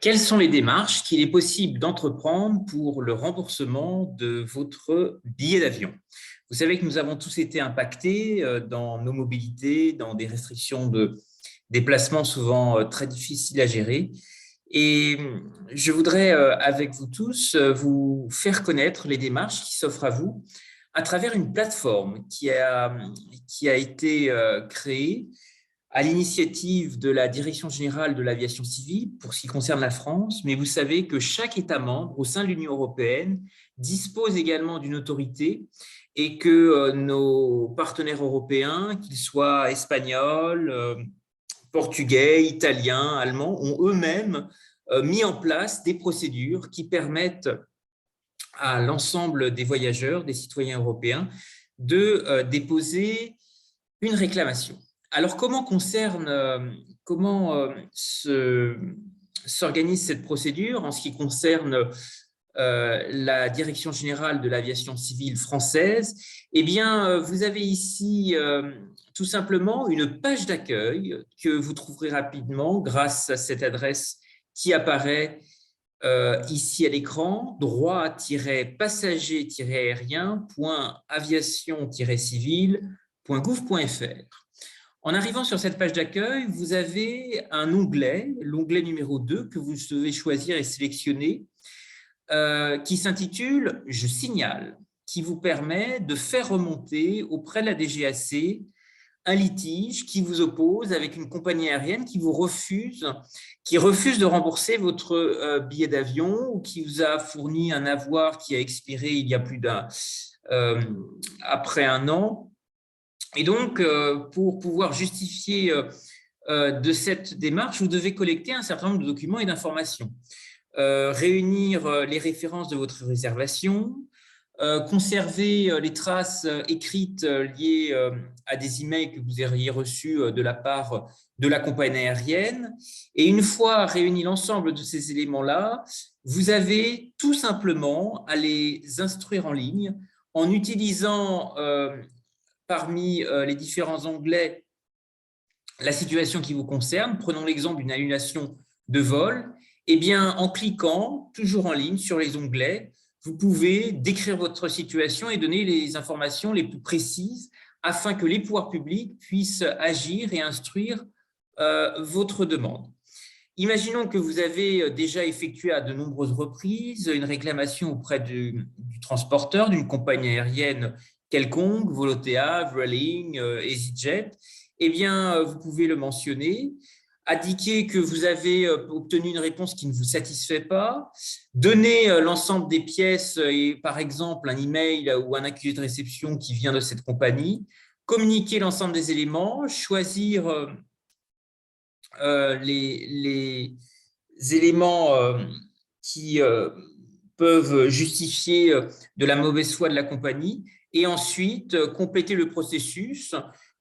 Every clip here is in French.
Quelles sont les démarches qu'il est possible d'entreprendre pour le remboursement de votre billet d'avion? Vous savez que nous avons tous été impactés dans nos mobilités, dans des restrictions de déplacement souvent très difficiles à gérer. Et je voudrais, avec vous tous, vous faire connaître les démarches qui s'offrent à vous à travers une plateforme qui a été créée à l'initiative de la Direction générale de l'aviation civile pour ce qui concerne la France, mais vous savez que chaque État membre au sein de l'Union européenne dispose également d'une autorité et que nos partenaires européens, qu'ils soient espagnols, portugais, italiens, allemands, ont eux-mêmes mis en place des procédures qui permettent à l'ensemble des voyageurs, des citoyens européens, de déposer une réclamation. Alors, comment s'organise cette procédure en ce qui concerne la Direction générale de l'aviation civile française? Eh bien, vous avez ici tout simplement une page d'accueil que vous trouverez rapidement grâce à cette adresse qui apparaît ici à l'écran, droit-passager-aérien.aviation-civile.gouv.fr. En arrivant sur cette page d'accueil, vous avez un onglet, l'onglet numéro 2, que vous devez choisir et sélectionner, qui s'intitule « Je signale », qui vous permet de faire remonter auprès de la DGAC un litige qui vous oppose avec une compagnie aérienne qui refuse de rembourser votre billet d'avion ou qui vous a fourni un avoir qui a expiré il y a après un an. Et donc, pour pouvoir justifier de cette démarche, vous devez collecter un certain nombre de documents et d'informations. Réunir les références de votre réservation, conserver les traces écrites liées à des emails que vous auriez reçus de la part de la compagnie aérienne. Et une fois réuni l'ensemble de ces éléments-là, vous avez tout simplement à les instruire en ligne en utilisant parmi les différents onglets la situation qui vous concerne. Prenons l'exemple d'une annulation de vol. Eh bien, en cliquant toujours en ligne sur les onglets, vous pouvez décrire votre situation et donner les informations les plus précises afin que les pouvoirs publics puissent agir et instruire votre demande. Imaginons que vous avez déjà effectué à de nombreuses reprises une réclamation auprès du transporteur, d'une compagnie aérienne quelconque, Volotea, Vueling, EasyJet. Eh bien, vous pouvez le mentionner, indiquer que vous avez obtenu une réponse qui ne vous satisfait pas, donner l'ensemble des pièces et par exemple un email ou un accusé de réception qui vient de cette compagnie, communiquer l'ensemble des éléments, choisir les éléments qui peuvent justifier de la mauvaise foi de la compagnie et ensuite compléter le processus,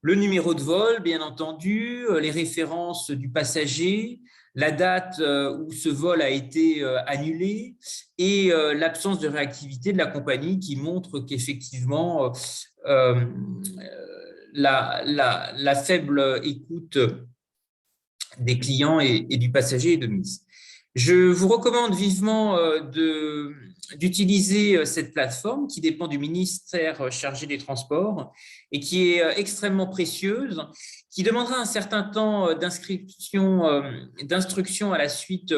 le numéro de vol, bien entendu, les références du passager, la date où ce vol a été annulé et l'absence de réactivité de la compagnie qui montre qu'effectivement la faible écoute des clients et du passager est de mise. Je vous recommande vivement d'utiliser cette plateforme qui dépend du ministère chargé des Transports et qui est extrêmement précieuse, qui demandera un certain temps d'instruction à la suite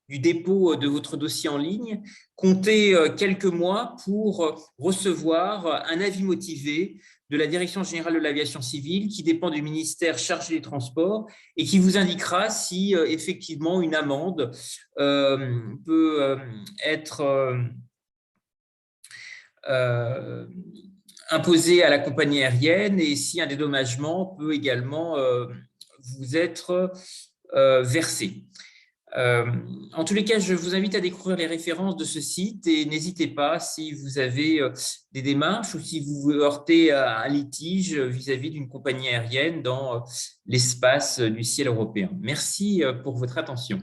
du dépôt de votre dossier en ligne. Comptez quelques mois pour recevoir un avis motivé de la Direction générale de l'aviation civile qui dépend du ministère chargé des Transports et qui vous indiquera si effectivement une amende peut être imposée à la compagnie aérienne et si un dédommagement peut également vous être versé. En tous les cas, je vous invite à découvrir les références de ce site et n'hésitez pas si vous avez des démarches ou si vous vous heurtez à un litige vis-à-vis d'une compagnie aérienne dans l'espace du ciel européen. Merci pour votre attention.